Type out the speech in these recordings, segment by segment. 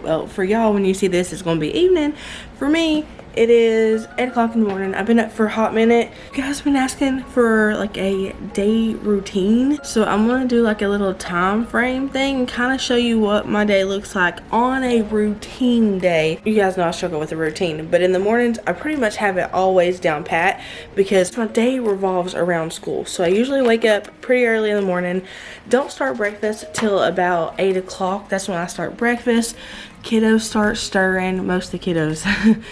well, for y'all, when you see this, it's gonna be evening. For me, it is 8 o'clock in the morning. I've been up for a hot minute. You guys have been asking for like a day routine. So I'm gonna do like a little time frame thing and kind of show you what my day looks like on a routine day. You guys know I struggle with a routine, but in the mornings, I pretty much have it always down pat because my day revolves around school. So I usually wake up pretty early in the morning. Don't start breakfast till about 8 o'clock. That's when I start breakfast. Kiddos start stirring, most of the kiddos.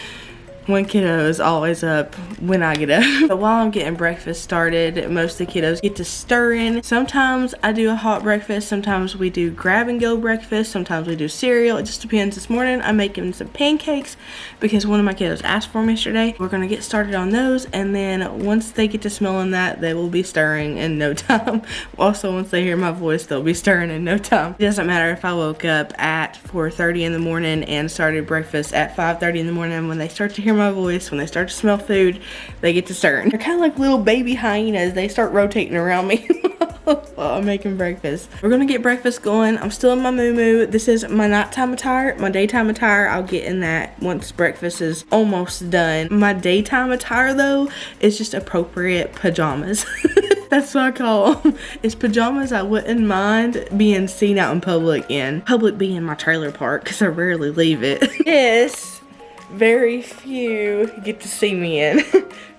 One kiddo is always up when I get up. But while I'm getting breakfast started, most of the kiddos get to stirring. Sometimes I do a hot breakfast. Sometimes we do grab and go breakfast. Sometimes we do cereal. It just depends. This morning I'm making some pancakes because one of my kiddos asked for them yesterday. We're gonna get started on those, and then once they get to smelling that, they will be stirring in no time. Also, once they hear my voice, they'll be stirring in no time. It doesn't matter if I woke up at 4:30 in the morning and started breakfast at 5:30 in the morning. When they start to hear my voice, when they start to smell food, they get to stirring. They're kind of like little baby hyenas. They start rotating around me while I'm making breakfast. We're gonna get breakfast going. I'm still in my moo-moo. This is my nighttime attire. My daytime attire, I'll get in that once breakfast is almost done. My daytime attire though is just appropriate pajamas. That's what I call them. It's pajamas I wouldn't mind being seen out in public in. Public being my trailer park because I rarely leave it. Yes. Very few get to see me in.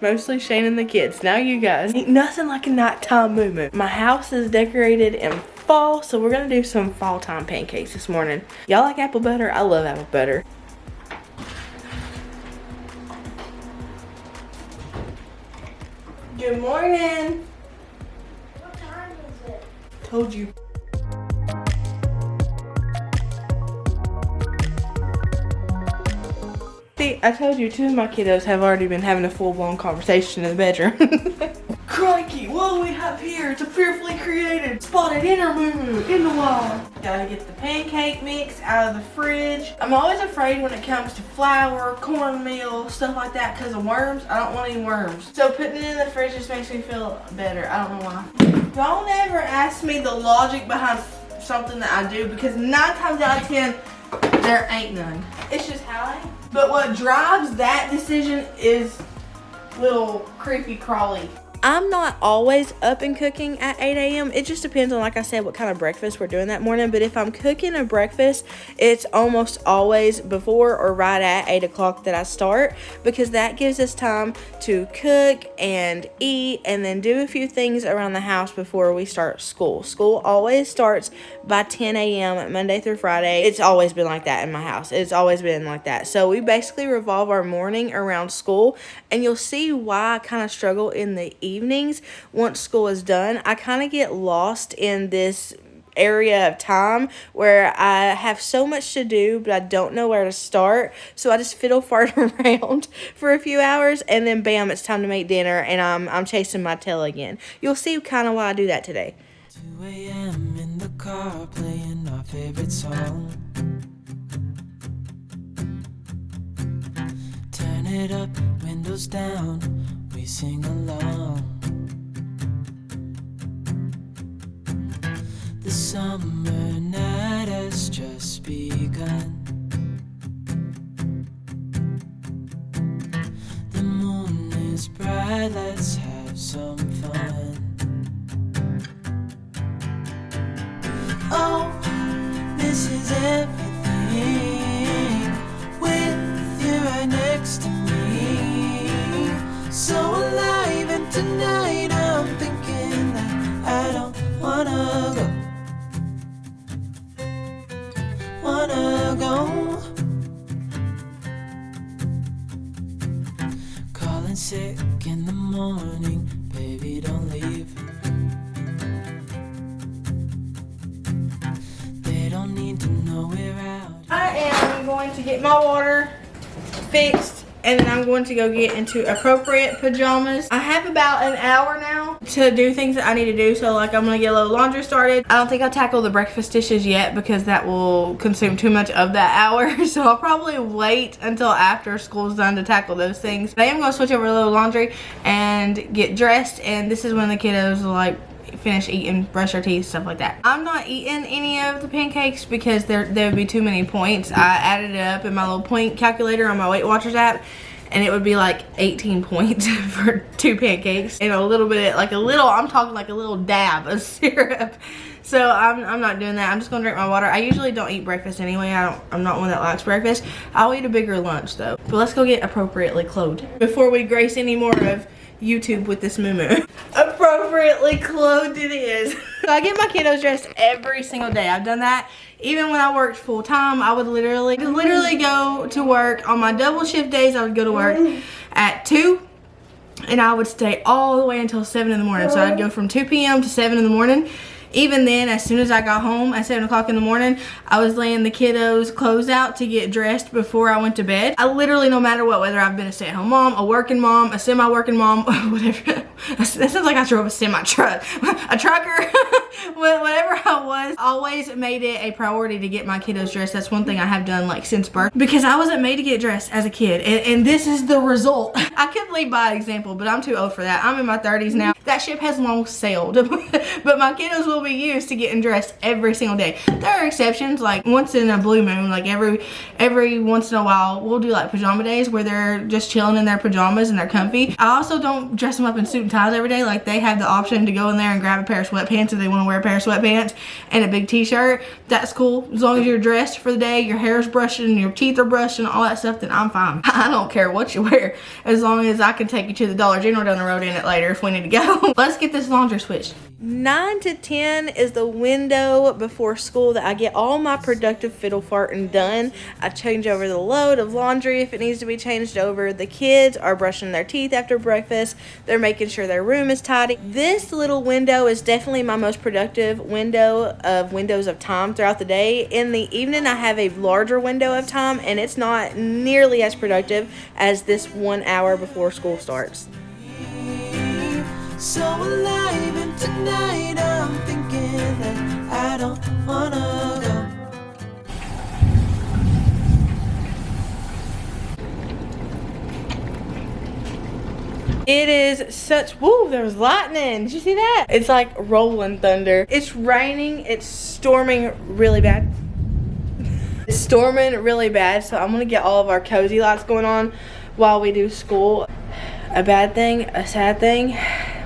Mostly Shane and the kids. Now you guys. Ain't nothing like a nighttime moo-moo. My house is decorated in fall, so we're gonna do some fall time pancakes this morning. Y'all like apple butter? I love apple butter. Good morning. What time is it? Told you. See, I told you 2 of my kiddos have already been having a full-blown conversation in the bedroom. Crikey, what do we have here? It's a fearfully created spotted inner moo-moo in the wall. Gotta get the pancake mix out of the fridge. I'm always afraid when it comes to flour, cornmeal, stuff like that because of worms. I don't want any worms. So putting it in the fridge just makes me feel better. I don't know why. Don't ever ask me the logic behind something that I do because 9 times out of 10, there ain't none. It's just how I am. But what drives that decision is little creepy crawly. I'm not always up and cooking at 8 a.m. It just depends on, like I said, what kind of breakfast we're doing that morning. But if I'm cooking a breakfast, it's almost always before or right at 8 o'clock that I start because that gives us time to cook and eat and then do a few things around the house before we start school. School always starts by 10 a.m. Monday through Friday. It's always been like that in my house. It's always been like that. So we basically revolve our morning around school, and you'll see why I kind of struggle in the evenings. Once school is done, I kind of get lost in this area of time where I have so much to do, but I don't know where to start. So I just fiddle fart around for a few hours, and then bam, it's time to make dinner, and I'm chasing my tail again. You'll see kind of why I do that today. 2 a.m. in the car playing our favorite song. Turn it up, windows down, we sing along. The summer night has just begun. The moon is bright, let's have some fun. Oh, this is everything with you right next to me. So alive, and tonight I'm thinking that I don't wanna go. Calling sick in the morning, baby, don't leave. They don't need to know we're out. I am going to get my water fixed, and then I'm going to go get into appropriate pajamas. I have about an hour now to do things that I need to do. So like I'm gonna get a little laundry started. I don't think I'll tackle the breakfast dishes yet because that will consume too much of that hour. So I'll probably wait until after school's done to tackle those things. But I am gonna switch over to a little laundry and get dressed, and this is when the kiddos will like finish eating, brush their teeth, stuff like that. I'm not eating any of the pancakes because there would be too many points. I added it up in my little point calculator on my Weight Watchers app, and it would be like 18 points for 2 pancakes and a little bit, like a little, I'm talking like a little dab of syrup. So I'm not doing that. I'm just gonna drink my water. I usually don't eat breakfast anyway. I'm not one that likes breakfast. I'll eat a bigger lunch though. But let's go get appropriately clothed before we grace any more of YouTube with this moo-moo. Appropriately clothed it is. So I get my kiddos dressed every single day. I've done that even when I worked full time. I would literally go to work on my double shift days. I would go to work at 2 and I would stay all the way until 7 in the morning. So I'd go from 2 p.m. to 7 in the morning. Even then, as soon as I got home at 7 o'clock in the morning, I was laying the kiddos' clothes out to get dressed before I went to bed. I literally, no matter what, whether I've been a stay-at-home mom, a working mom, a semi-working mom, whatever. That sounds like I drove a semi-truck. A trucker. Whatever I was, always made it a priority to get my kiddos dressed. That's one thing I have done like since birth. Because I wasn't made to get dressed as a kid. And this is the result. I could lead by example, but I'm too old for that. I'm in my 30s now. That ship has long sailed. But my kiddos will be used to getting dressed every single day. There are exceptions, like once in a blue moon, like every once in a while, we'll do like pajama days where they're just chilling in their pajamas and they're comfy. I also don't dress them up in suit and ties every day. Like they have the option to go in there and grab a pair of sweatpants if they want to wear a pair of sweatpants and a big t-shirt. That's cool. As long as you're dressed for the day, your hair's brushed and your teeth are brushed and all that stuff, then I'm fine. I don't care what you wear as long as I can take you to the Dollar General down the road in it later if we need to go. Let's get this laundry switched. 9 to 10 is the window before school that I get all my productive fiddle farting done. I change over the load of laundry if it needs to be changed over. The kids are brushing their teeth after breakfast. They're making sure their room is tidy. This little window is definitely my most productive windows of time throughout the day. In the evening, I have a larger window of time, and it's not nearly as productive as this 1 hour before school starts. So alive, and tonight I'm thinking that I don't wanna go. It is such, woo, there was lightning. Did you see that? It's like rolling thunder. It's raining, it's storming really bad. It's storming really bad, so I'm gonna get all of our cozy lights going on while we do school. A bad thing, a sad thing,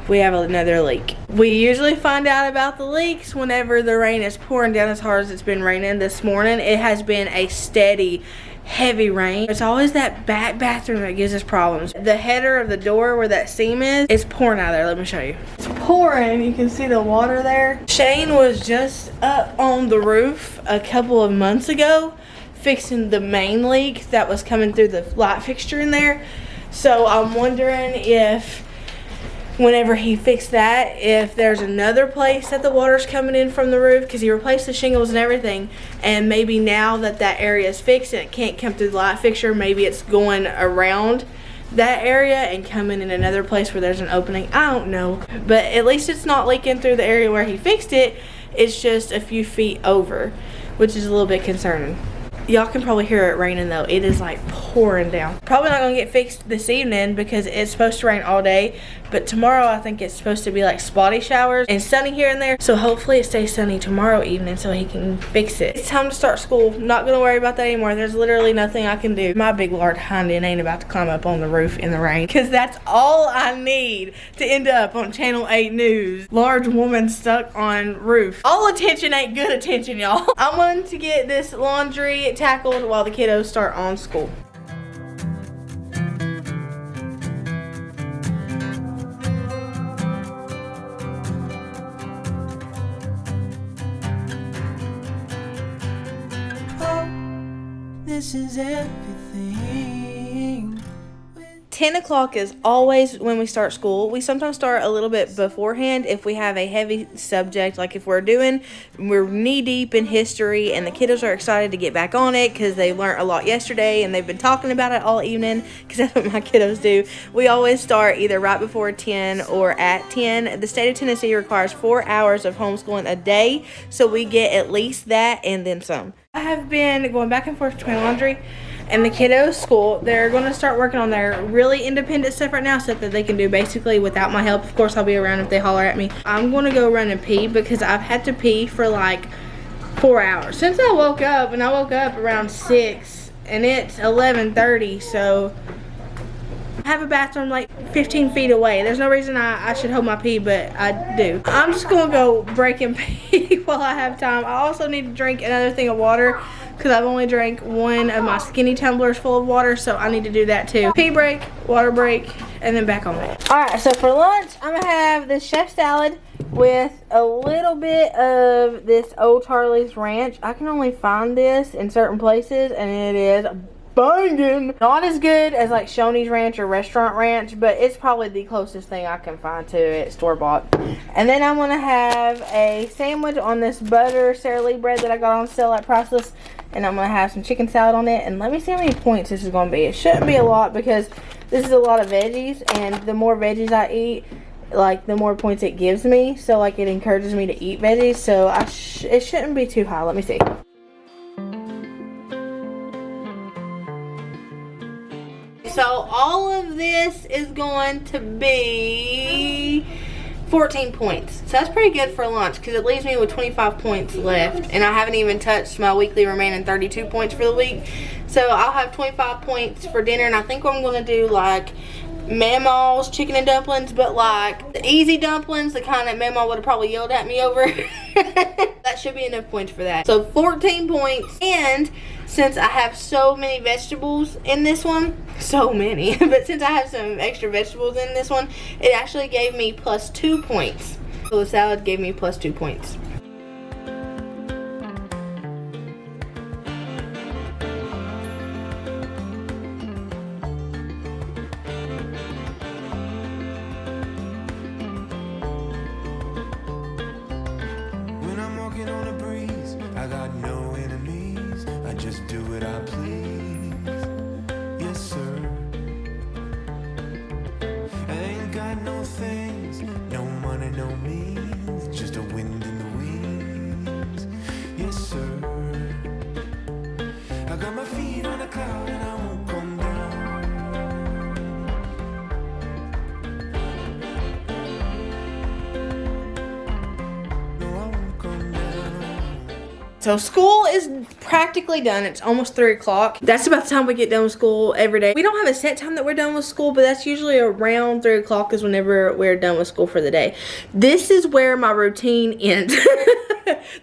we have another leak. We usually find out about the leaks whenever the rain is pouring down as hard as it's been raining this morning. It has been a steady, heavy rain. It's always that back bathroom that gives us problems. The header of the door where that seam is, it's pouring out of there. Let me show you. It's pouring. You can see the water there. Shane was just up on the roof a couple of months ago fixing the main leak that was coming through the light fixture in there. So I'm wondering if whenever he fixed that, if there's another place that the water's coming in from the roof, because he replaced the shingles and everything, and maybe now that that area is fixed and it can't come through the light fixture, maybe it's going around that area and coming in another place where there's an opening. I don't know, but at least it's not leaking through the area where he fixed it. It's just a few feet over, which is a little bit concerning. Y'all can probably hear it raining though. It is like pouring down. Probably not gonna get fixed this evening because it's supposed to rain all day. But tomorrow I think it's supposed to be like spotty showers and sunny here and there. So hopefully it stays sunny tomorrow evening so he can fix it. It's time to start school. Not gonna worry about that anymore. There's literally nothing I can do. My big lord hind end ain't about to climb up on the roof in the rain, because that's all I need to end up on Channel 8 News. Large woman stuck on roof. All attention ain't good attention, y'all. I'm going to get this laundry tackled while the kiddos start on school. This is everything. 10 o'clock is always when we start school. We sometimes start a little bit beforehand if we have a heavy subject, like if we're knee deep in history and the kiddos are excited to get back on it because they learned a lot yesterday and they've been talking about it all evening, because that's what my kiddos do. We always start either right before 10 or at 10. The state of Tennessee requires 4 hours of homeschooling a day, so we get at least that and then some. I have been going back and forth between laundry and the kiddos' school. They're going to start working on their really independent stuff right now so that they can do basically without my help. Of course, I'll be around if they holler at me. I'm going to go run and pee because I've had to pee for like 4 hours since I woke up, and I woke up around 6 and it's 11:30, so I have a bathroom like 15 feet away. There's no reason I should hold my pee, but I do. I'm just gonna go break and pee while I have time. I also need to drink another thing of water because I've only drank one of my skinny tumblers full of water, so I need to do that too. Pee break, water break, and then back on it. All right, so for lunch, I'm gonna have this chef salad with a little bit of this Old Charlie's Ranch. I can only find this in certain places, and it is banging. Not as good as like Shoney's Ranch or Restaurant Ranch, but it's probably the closest thing I can find to it store-bought. And then I'm gonna have a sandwich on this butter Sara Lee bread that I got on sale at Priceless, and I'm gonna have some chicken salad on it. And let me see how many points this is gonna be. It shouldn't be a lot because this is a lot of veggies, and the more veggies I eat, like the more points it gives me. So like it encourages me to eat veggies, so it shouldn't be too high. Let me see. So all of this is going to be 14 points. So that's pretty good for lunch because it leaves me with 25 points left. And I haven't even touched my weekly remaining 32 points for the week. So I'll have 25 points for dinner. And I think I'm going to do like Mama's chicken and dumplings, but like the easy dumplings, the kind that Mama would have probably yelled at me over. That should be enough points for that. So 14 points. And since I have so many vegetables in this one, so many, but since I have some extra vegetables in this one, it actually gave me plus 2 points. So the salad gave me plus 2 points. When I'm walking on a breeze, I got no enemies. I just do what I please. Yes, sir. I ain't got no things, no money, no means. Just a wind in the wings. Yes, sir. I got my feet on a cloud and I won't come down. No, I won't come down. So school is practically done. It's almost 3 o'clock. That's about the time we get done with school every day. We don't have a set time that we're done with school, but that's usually around 3 o'clock is whenever we're done with school for the day. This is where my routine ends.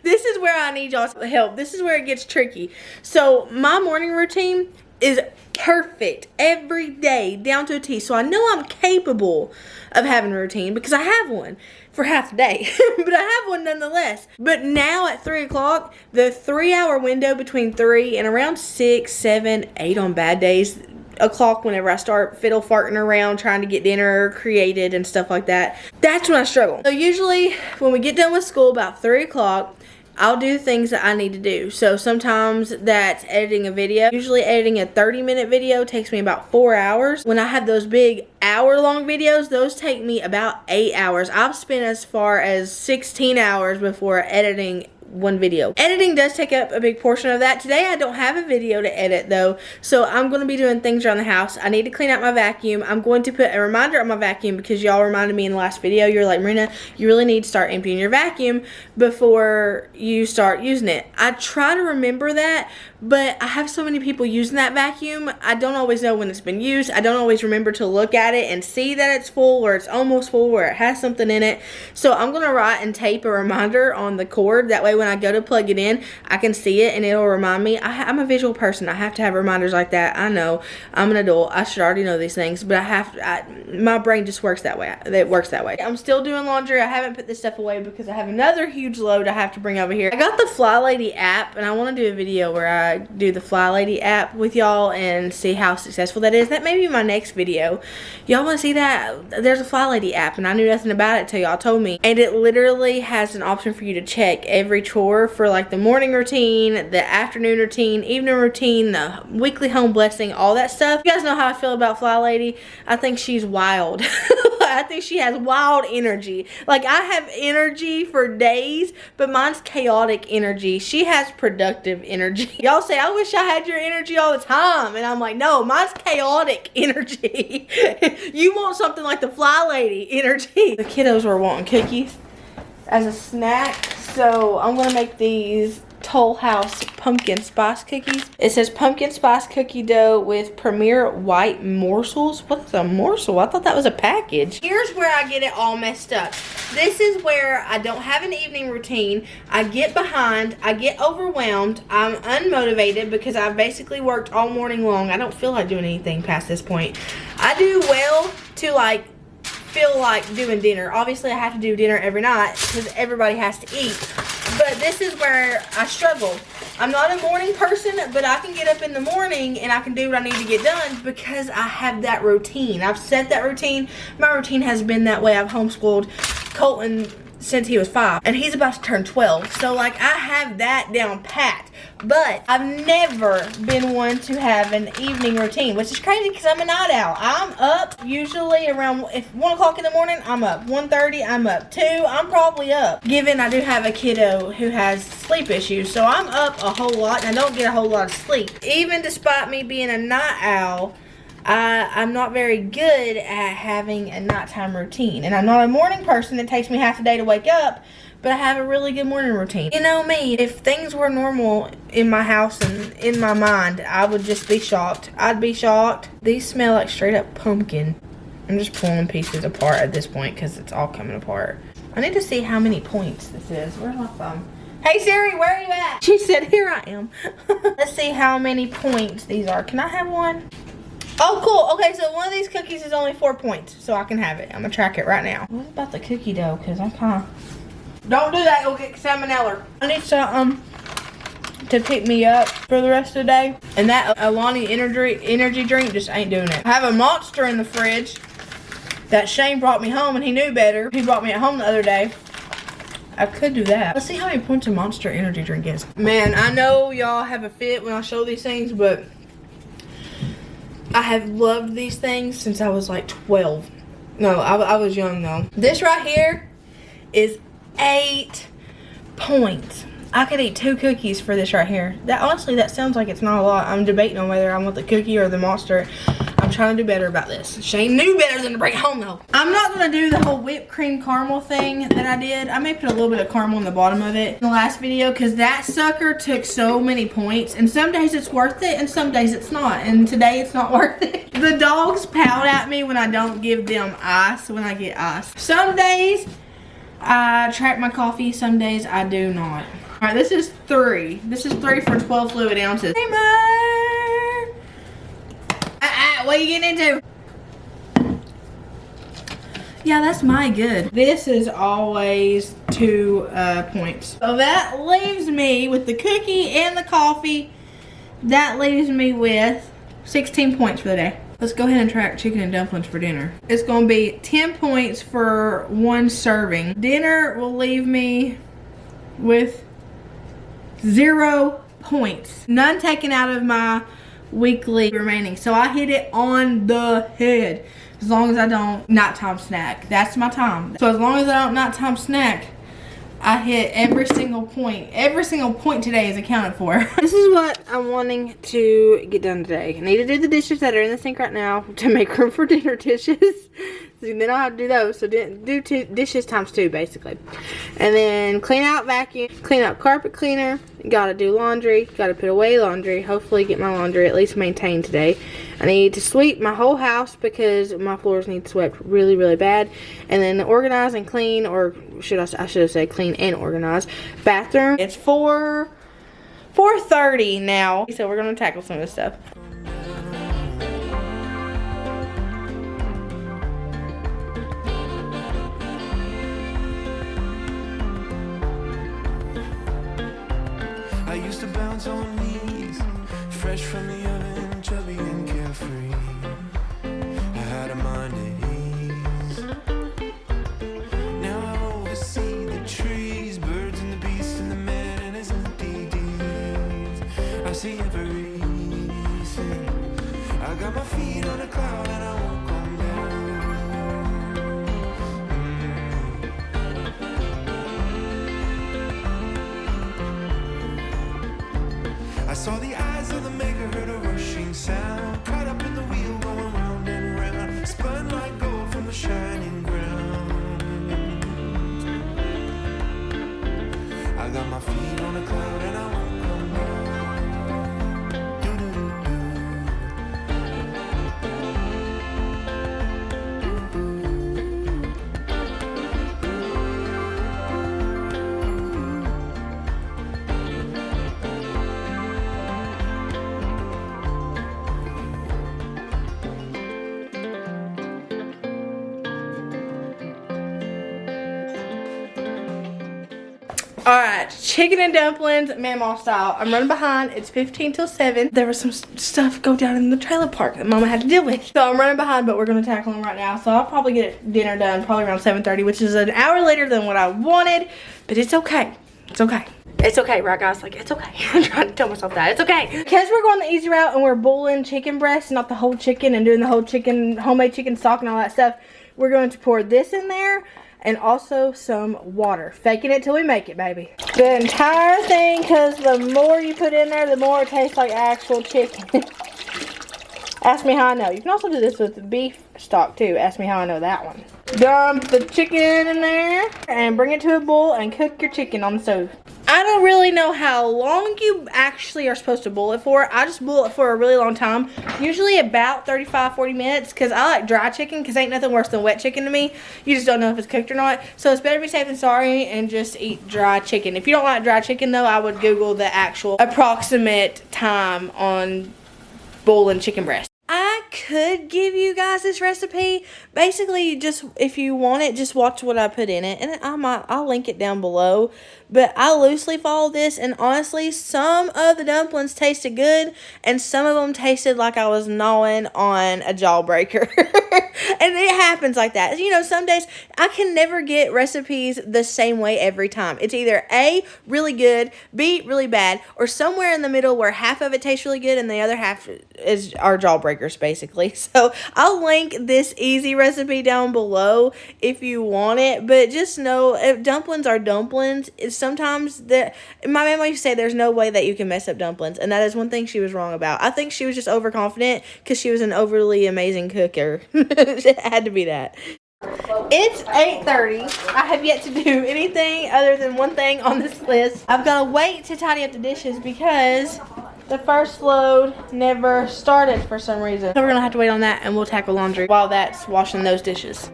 This is where I need y'all's help. This is where it gets tricky. So my morning routine is perfect every day down to a T. So I know I'm capable of having a routine because I have one for half the day, but I have one nonetheless. But now at 3 o'clock, the 3-hour window between 3 and around 6, 7, 8 on bad days o'clock, whenever I start fiddle farting around trying to get dinner created and stuff like that, that's when I struggle. So usually when we get done with school about 3 o'clock, I'll do things that I need to do. So sometimes that's editing a video. Usually editing a 30-minute video takes me about 4 hours. When I have those big hour-long videos, those take me about 8 hours. I've spent as far as 16 hours before editing one video. Editing does take up a big portion of that. Today I don't have a video to edit though, so I'm going to be doing things around the house. I need to clean out my vacuum. I'm going to put a reminder on my vacuum because y'all reminded me in the last video. You're like, Marina, you really need to start emptying your vacuum before you start using it. I try to remember that, but I have so many people using that vacuum, I don't always know when it's been used. I don't always remember to look at it and see that it's full or it's almost full or it has something in it. So I'm going to write and tape a reminder on the cord. That way when I go to plug it in, I can see it and it'll remind me. I'm a visual person. I have to have reminders like that. I know. I'm an adult. I should already know these things, but my brain just works that way. It works that way. I'm still doing laundry. I haven't put this stuff away because I have another huge load I have to bring over here. I got the Fly Lady app and I want to do a video where I do the Fly Lady app with y'all and see how successful that is. That may be my next video. Y'all want to see that? There's a Fly Lady app and I knew nothing about it till y'all told me. And it literally has an option for you to check every chore for like the morning routine, the afternoon routine, evening routine, the weekly home blessing, all that stuff. You guys know how I feel about Fly Lady. I think she's wild. I think she has wild energy. Like, I have energy for days, but mine's chaotic energy. She has productive energy. Y'all say, I wish I had your energy all the time. And I'm like, no, mine's chaotic energy. You want something like the Fly Lady energy. The kiddos were wanting cookies as a snack, so I'm gonna make these Toll House pumpkin spice cookies. It says pumpkin spice cookie dough with premier white morsels. What is a morsel? I thought that was a package. Here's where I get it all messed up. This is where I don't have an evening routine. I get behind, I get overwhelmed, I'm unmotivated because I've basically worked all morning long. I don't feel like doing anything past this point. I do well to like feel like doing dinner. Obviously I have to do dinner every night because everybody has to eat. But this is where I struggle. I'm not a morning person, but I can get up in the morning and I can do what I need to get done because I have that routine. I've set that routine. My routine has been that way. I've homeschooled Colton since he was 5 and he's about to turn 12. So like I have that down pat. But I've never been one to have an evening routine, which is crazy because I'm a night owl. I'm up usually around, if 1 o'clock in the morning, I'm up. 1:30, I'm up. 2, I'm probably up. Given I do have a kiddo who has sleep issues, so I'm up a whole lot and I don't get a whole lot of sleep. Even despite me being a night owl, I'm not very good at having a nighttime routine. And I'm not a morning person. It takes me half a day to wake up. But I have a really good morning routine. You know me, if things were normal in my house and in my mind, I would just be shocked. I'd be shocked. These smell like straight up pumpkin. I'm just pulling pieces apart at this point because it's all coming apart. I need to see how many points this is. Where's my phone? Hey Siri, where are you at? She said, here I am. Let's see how many points these are. Can I have one? Oh, cool. Okay, so one of these cookies is only 4 points, so I can have it. I'm gonna track it right now. What about the cookie dough? Because I'm kind of... Don't do that, you'll get salmonella. I need something to pick me up for the rest of the day. And that Alani energy drink just ain't doing it. I have a Monster in the fridge that Shane brought me home and he knew better. He brought me at home the other day. I could do that. Let's see how many points a Monster energy drink is. Man, I know y'all have a fit when I show these things, but I have loved these things since I was like 12. No, I was young though. This right here is 8 points. I could eat 2 cookies for this right here. That honestly, that sounds like it's not a lot. I'm debating on whether I want the cookie or the Monster. I'm trying to do better about this. Shane knew better than to bring it home though. I'm not gonna do the whole whipped cream caramel thing that I did. I may put a little bit of caramel in the bottom of it in the last video because that sucker took so many points. And some days it's worth it and some days it's not. And today it's not worth it. The dogs pout at me when I don't give them ice when I get ice. Some days I track my coffee, some days I do not. All right, this is 3. This is 3 for 12 fluid ounces. What are you getting into? Yeah, that's my good. This is always 2 points. So that leaves me with the cookie and the coffee. That leaves me with 16 points for the day. Let's go ahead and track chicken and dumplings for dinner. It's gonna be 10 points for 1 serving. Dinner will leave me with 0 points. None taken out of my weekly remaining. So I hit it on the head. As long as I don't nighttime snack. That's my time. So as long as I don't nighttime snack, I hit every single point. Every single point today is accounted for. This is what I'm wanting to get done today. I need to do the dishes that are in the sink right now to make room for dinner dishes. So then I'll have to do those. So do 2 dishes times 2 basically. And then clean out, vacuum, clean out carpet cleaner. Gotta do laundry. Gotta put away laundry. Hopefully get my laundry at least maintained today. I need to sweep my whole house because my floors need swept really, really bad. And then organize and clean, or I should have said clean and organize. Bathroom. It's 4:30 now. So we're gonna tackle some of this stuff. I used to bounce on knees, fresh from the oven, chubby and carefree. I had a mind at ease. Now I oversee the trees, birds and the beasts and the man and his empty deeds. I see everything. I got my feet on a cloud and I won't come down. Alright, chicken and dumplings, Mamaw style. I'm running behind. It's 15 till 7. There was some stuff go down in the trailer park that Mama had to deal with. So I'm running behind, but we're going to tackle them right now. So I'll probably get dinner done probably around 7:30, which is an hour later than what I wanted. But it's okay. It's okay. It's okay, right guys? Like, it's okay. I'm trying to tell myself that. It's okay. Because we're going the easy route and we're boiling chicken breasts, not the whole chicken, and doing the whole chicken, homemade chicken stock and all that stuff, we're going to pour this in there. And also some water. Faking it till we make it, baby. The entire thing, because the more you put in there, the more it tastes like actual chicken. Ask me how I know. You can also do this with beef stock too. Ask me how I know that one. Dump the chicken in there and bring it to a boil and cook your chicken on the stove. I don't really know how long you actually are supposed to boil it for. I just boil it for a really long time. Usually about 35-40 minutes because I like dry chicken because ain't nothing worse than wet chicken to me. You just don't know if it's cooked or not. So it's better to be safe than sorry and just eat dry chicken. If you don't like dry chicken though, I would Google the actual approximate time on boiling chicken breast. I could give you guys this recipe. Basically, just if you want it, just watch what I put in it. And I'll link it down below. But I loosely followed this. And honestly, some of the dumplings tasted good. And some of them tasted like I was gnawing on a jawbreaker. And it happens like that. You know, some days I can never get recipes the same way every time. It's either A, really good, B, really bad, or somewhere in the middle where half of it tastes really good and the other half is our jawbreakers, basically. So I'll link this easy recipe down below if you want it. But just know, if dumplings are dumplings, sometimes my mama used to say there's no way that you can mess up dumplings. And that is one thing she was wrong about. I think she was just overconfident because she was an overly amazing cooker. It had to be that. It's 8:30. I have yet to do anything other than one thing on this list. I've got to wait to tidy up the dishes because the first load never started for some reason. So we're going to have to wait on that and we'll tackle laundry while that's washing those dishes.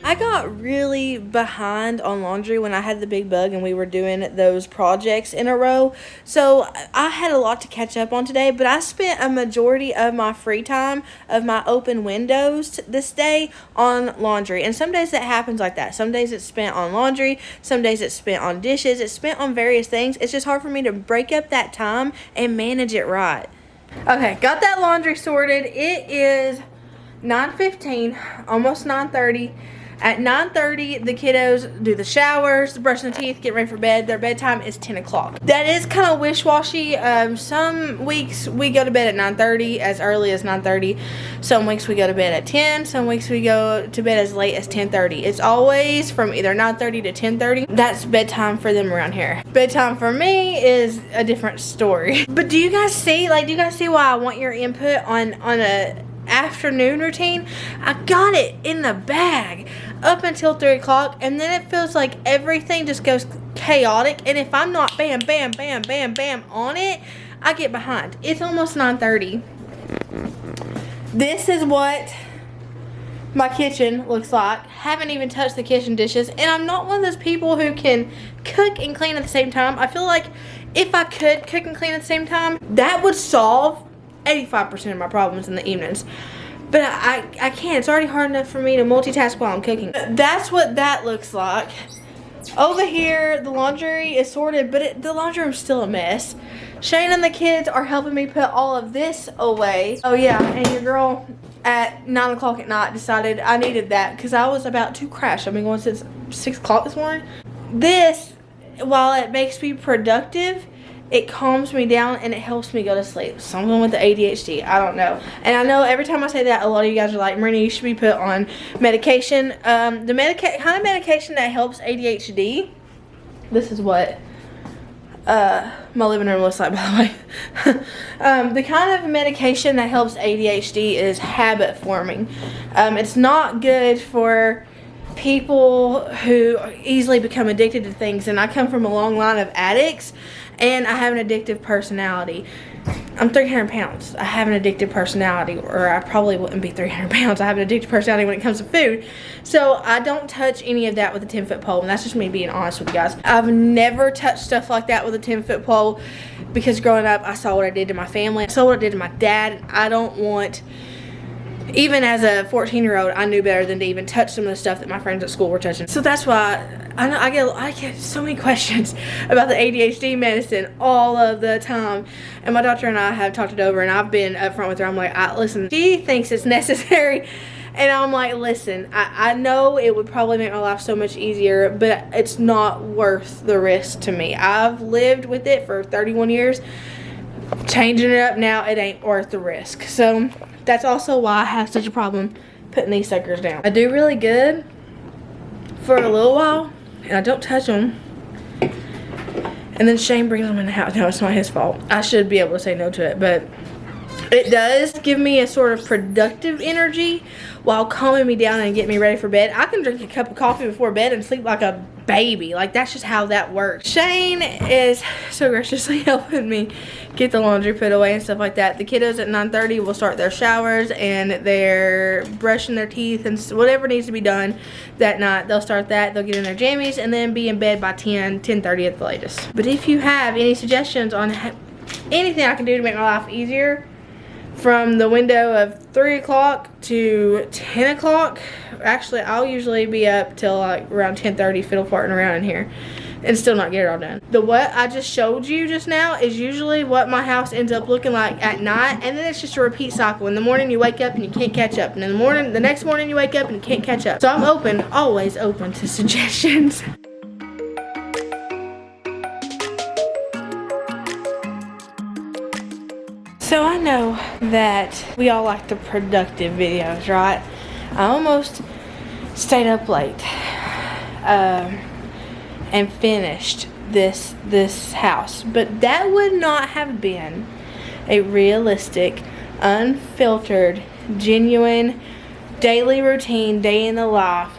I got really behind on laundry when I had the big bug and we were doing those projects in a row. So I had a lot to catch up on today, but I spent a majority of my free time of my open windows this day on laundry. And some days that happens like that. Some days it's spent on laundry. Some days it's spent on dishes. It's spent on various things. It's just hard for me to break up that time and manage it right. Okay, got that laundry sorted. It is 9:15, almost 9:30. At 9:30, the kiddos do the showers, brushing the teeth, get ready for bed. Their bedtime is 10 o'clock. That is kind of wish-washy. Some weeks we go to bed at 9:30, as early as 9:30. Some weeks we go to bed at 10. Some weeks we go to bed as late as 10:30. It's always from either 9:30 to 10:30. That's bedtime for them around here. Bedtime for me is a different story. But do you guys see, why I want your input on a afternoon routine? I got it in the bag up until 3 o'clock, and then it feels like everything just goes chaotic, and if I'm not bam bam bam bam bam on it, I get behind. It's almost 9:30. This is what my kitchen looks like. Haven't even touched the kitchen dishes, and I'm not one of those people who can cook and clean at the same time. I feel like if I could cook and clean at the same time, that would solve 85% of my problems in the evenings. But I can't. It's already hard enough for me to multitask while I'm cooking. That's what that looks like. Over here, the laundry is sorted, but the laundry room's still a mess. Shane and the kids are helping me put all of this away. Oh yeah, and your girl at 9 o'clock at night decided I needed that because I was about to crash. I've been going since 6 o'clock this morning. This, while it makes me productive, it calms me down and it helps me go to sleep. Something with the ADHD, I don't know. And I know every time I say that, a lot of you guys are like, Marina, you should be put on medication. The kind of medication that helps ADHD, this is what my living room looks like, by the way. The kind of medication that helps ADHD is habit forming. It's not good for people who easily become addicted to things, and I come from a long line of addicts, and I have an addictive personality. I'm 300 pounds. I have an addictive personality, or I probably wouldn't be 300 pounds. I have an addictive personality when it comes to food. So I don't touch any of that with a 10-foot pole, and that's just me being honest with you guys. I've never touched stuff like that with a 10-foot pole because growing up, I saw what it did to my family. I saw what it did to my dad. I don't want, even as a 14-year-old, I knew better than to even touch some of the stuff that my friends at school were touching. So that's why I get so many questions about the ADHD medicine all of the time. And my doctor and I have talked it over, and I've been upfront with her. I'm like, listen, she thinks it's necessary. And I'm like, listen, I know it would probably make my life so much easier, but it's not worth the risk to me. I've lived with it for 31 years. Changing it up now, it ain't worth the risk. So that's also why I have such a problem putting these suckers down. I do really good for a little while, and I don't touch them. And then Shane brings them in the house. No, it's not his fault. I should be able to say no to it, but it does give me a sort of productive energy while calming me down and getting me ready for bed. I can drink a cup of coffee before bed and sleep like a baby. Like, that's just how that works. Shane is so graciously helping me get the laundry put away and stuff like that. The kiddos at 9:30 will start their showers and they're brushing their teeth and whatever needs to be done that night. They'll start that. They'll get in their jammies and then be in bed by 10:30 at the latest. But if you have any suggestions on anything I can do to make my life easier, from the window of 3 o'clock to 10 o'clock, actually I'll usually be up till like around 10:30 fiddle farting around in here and still not get it all done. The what I just showed you just now is usually what my house ends up looking like at night, and then it's just a repeat cycle. In the morning you wake up and you can't catch up, and in the next morning you wake up and you can't catch up. So I'm open, always open to suggestions. So I know that we all like the productive videos, right? I almost stayed up late and finished this house, but that would not have been a realistic, unfiltered, genuine, daily routine, day in the life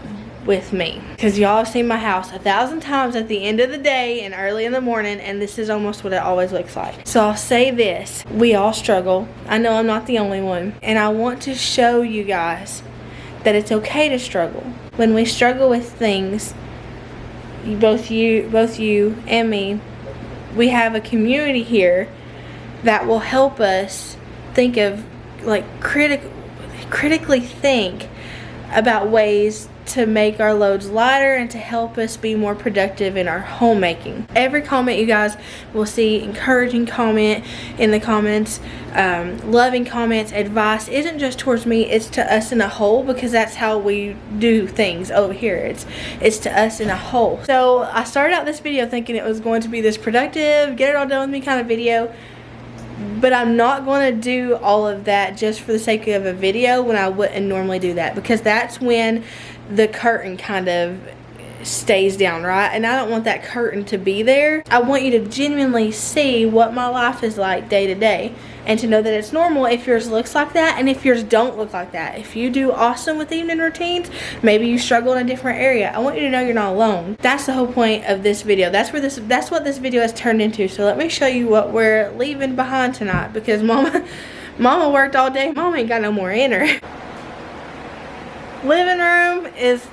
with me, because y'all have seen my house 1,000 times at the end of the day and early in the morning, and this is almost what it always looks like. So I'll say this, we all struggle. I know I'm not the only one, and I want to show you guys that it's okay to struggle. When we struggle with things, both you and me, we have a community here that will help us think of, like, critically think about ways to make our loads lighter and to help us be more productive in our homemaking. Every comment you guys will see, encouraging comment in the comments, loving comments, advice, isn't just towards me, it's to us in a whole, because that's how we do things over here. It's to us in a whole. So I started out this video thinking it was going to be this productive, get it all done with me kind of video, but I'm not going to do all of that just for the sake of a video when I wouldn't normally do that, because that's when the curtain kind of stays down, right? And I don't want that curtain to be there. I want you to genuinely see what my life is like day to day, and to know that it's normal if yours looks like that and if yours don't look like that. If you do awesome with evening routines, maybe you struggle in a different area, I want you to know you're not alone. That's the whole point of this video. That's what this video has turned into. So let me show you what we're leaving behind tonight, because mama worked all day. Mama ain't got no more in her. Living room is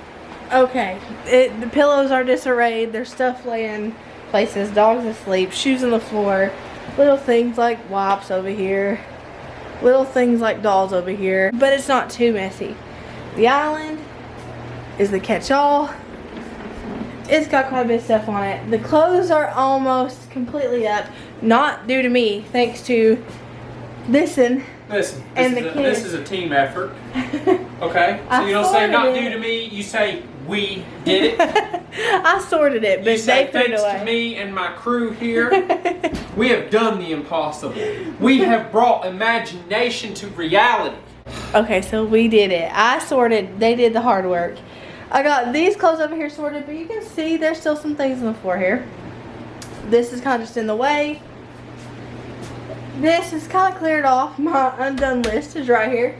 okay. The pillows are disarrayed. There's stuff laying places. Dogs asleep. Shoes on the floor. Little things like wipes over here. Little things like dolls over here. But it's not too messy. The island is the catch-all. It's got quite a bit of stuff on it. The clothes are almost completely up. Not due to me, thanks to Listen, and the this is a team effort. Okay? So you don't say not due to me, you say we did it. I sorted it, but You say they threw it thanks away. to me and my crew here. We have done the impossible. We have brought imagination to reality. Okay, so we did it. I sorted, they did the hard work. I got these clothes over here sorted, but you can see there's still some things on the floor here. This is kind of just in the way. This is kind of cleared off. My undone list is right here.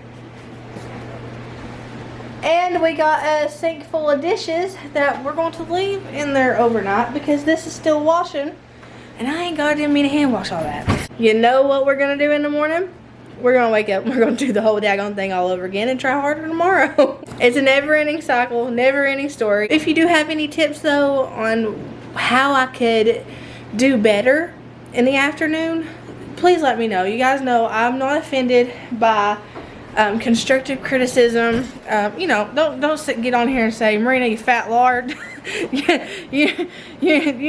And we got a sink full of dishes that we're going to leave in there overnight because this is still washing. And I ain't got me to hand wash all that. You know what we're going to do in the morning? We're going to wake up and we're going to do the whole daggone thing all over again and try harder tomorrow. It's a never-ending cycle, never-ending story. If you do have any tips, though, on how I could do better in the afternoon, please let me know. You guys know I'm not offended by constructive criticism. You know, don't get on here and say, Marina, you fat lard. you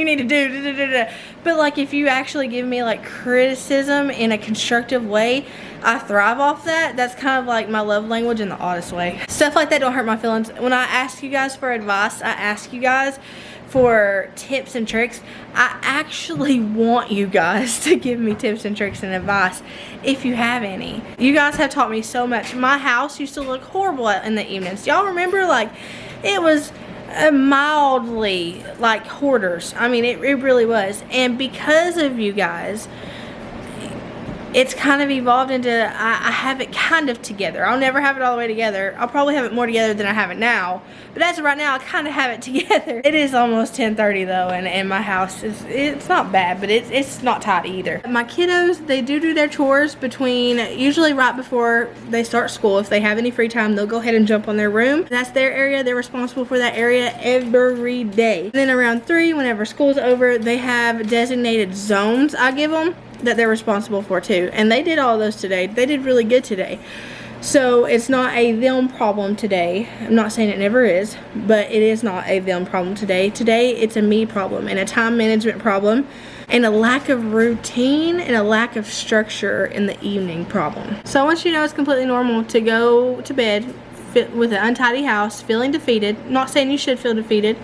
need to do. But like, if you actually give me like criticism in a constructive way, I thrive off that. That's kind of like my love language in the oddest way. Stuff like that don't hurt my feelings. When I ask you guys for advice, I ask you guys for tips and tricks. I actually want you guys to give me tips and tricks and advice if you have any. You guys have taught me so much. My house used to look horrible in the evenings. Y'all remember? Like, it was mildly like hoarders. I mean, it really was. And because of you guys, it's kind of evolved into, I have it kind of together. I'll never have it all the way together. I'll probably have it more together than I have it now. But as of right now, I kind of have it together. It is almost 10:30 though, and my house it's not bad, but it's not tight either. My kiddos, they do their chores between, usually right before they start school. If they have any free time, they'll go ahead and jump on their room. That's their area. They're responsible for that area every day. And then around 3, whenever school's over, they have designated zones I give them that they're responsible for too. And they did all those today. They did really good today. So it's not a them problem today. I'm not saying it never is, but it is not a them problem today. Today it's a me problem and a time management problem and a lack of routine and a lack of structure in the evening problem. So I want you to know it's completely normal to go to bed with an untidy house, feeling defeated. Not saying you should feel defeated.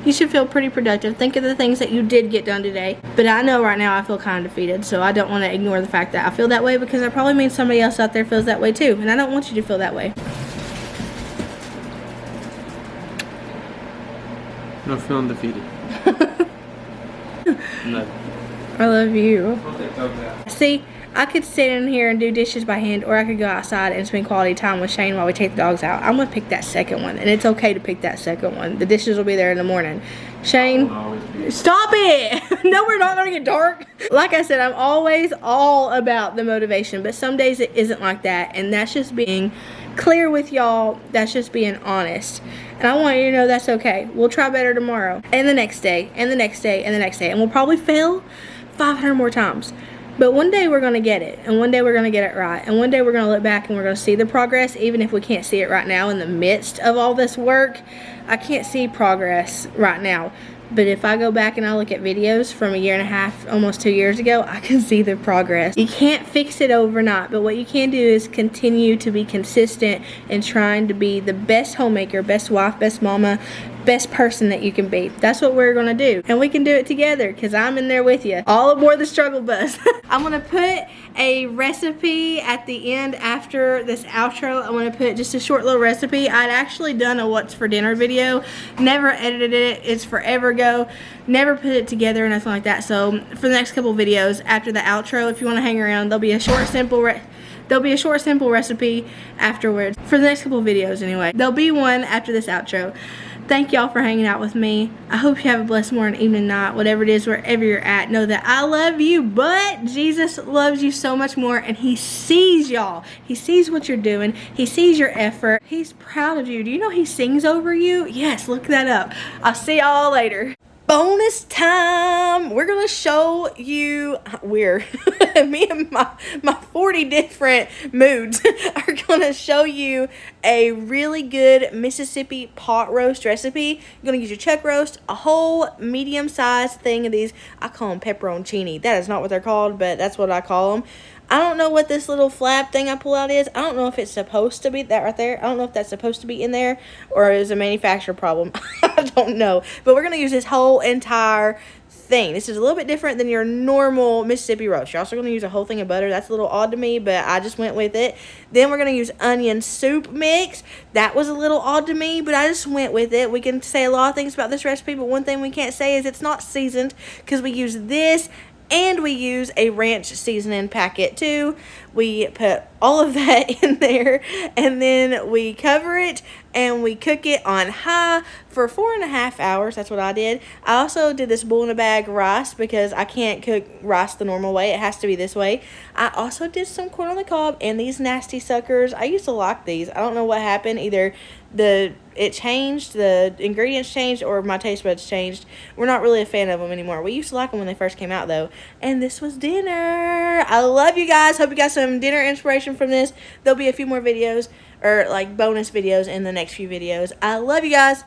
You should feel pretty productive. Think of the things that you did get done today. But I know right now I feel kind of defeated, so I don't want to ignore the fact that I feel that way, because that probably means somebody else out there feels that way too, and I don't want you to feel that way. I'm not feeling defeated. No. I love you. I'll take those out. See, I could sit in here and do dishes by hand, or I could go outside and spend quality time with Shane while we take the dogs out. I'm gonna pick that second one, and it's okay to pick that second one. The dishes will be there in the morning. Shane, stop it! No, we're not gonna get dark. Like I said, I'm always all about the motivation, but some days it isn't like that, and that's just being clear with y'all. That's just being honest. And I want you to know that's okay. We'll try better tomorrow, and the next day, and the next day, and the next day, and we'll probably fail 500 more times. But one day we're going to get it, and one day we're going to get it right, and one day we're going to look back and we're going to see the progress, even if we can't see it right now in the midst of all this work. I can't see progress right now, but if I go back and I look at videos from 1.5 almost 2 years ago, I can see the progress. You can't fix it overnight, but what you can do is continue to be consistent in trying to be the best homemaker, best wife, best mama, best person that you can be. That's what we're gonna do, and we can do it together, because I'm in there with you. All aboard the struggle bus. I'm gonna put a recipe at the end after this outro. I'm gonna put just a short little recipe. I'd actually done a what's for dinner video, never edited it. It's forever ago, never put it together or nothing like that. So for the next couple videos after the outro, if you want to hang around, there'll be a short simple recipe afterwards. For the next couple videos anyway, there'll be one after this outro. Thank y'all for hanging out with me. I hope you have a blessed morning, evening, night, whatever it is, wherever you're at. Know that I love you, but Jesus loves you so much more, and he sees y'all. He sees what you're doing. He sees your effort. He's proud of you. Do you know he sings over you? Yes, look that up. I'll see y'all later. Bonus time. We're gonna show you, me and my 40 different moods are gonna show you a really good Mississippi pot roast recipe. You're gonna use your chuck roast, a whole medium-sized thing of these. I call them pepperoncini. That is not what they're called, but that's what I call them. I don't know what this little flap thing I pull out is. I don't know if it's supposed to be that right there. I don't know if that's supposed to be in there or is a manufacturer problem. I don't know. But we're going to use this whole entire thing. This is a little bit different than your normal Mississippi roast. You're also going to use a whole thing of butter. That's a little odd to me, but I just went with it. Then we're going to use onion soup mix. That was a little odd to me, but I just went with it. We can say a lot of things about this recipe, but one thing we can't say is it's not seasoned because we use this. And we use a ranch seasoning packet too. We put all of that in there and then we cover it and we cook it on high for 4.5 hours. That's what I did. I also did this bull in a bag rice because I can't cook rice the normal way. It has to be this way. I also did some corn on the cob and these nasty suckers. I used to like these. I don't know what happened. Either it changed, the ingredients changed, or my taste buds changed. We're not really a fan of them anymore. We used to like them when they first came out though. And this was dinner. I love you guys. Hope you got some dinner inspiration from this. There'll be a few more videos or like bonus videos in the next few videos. I love you guys.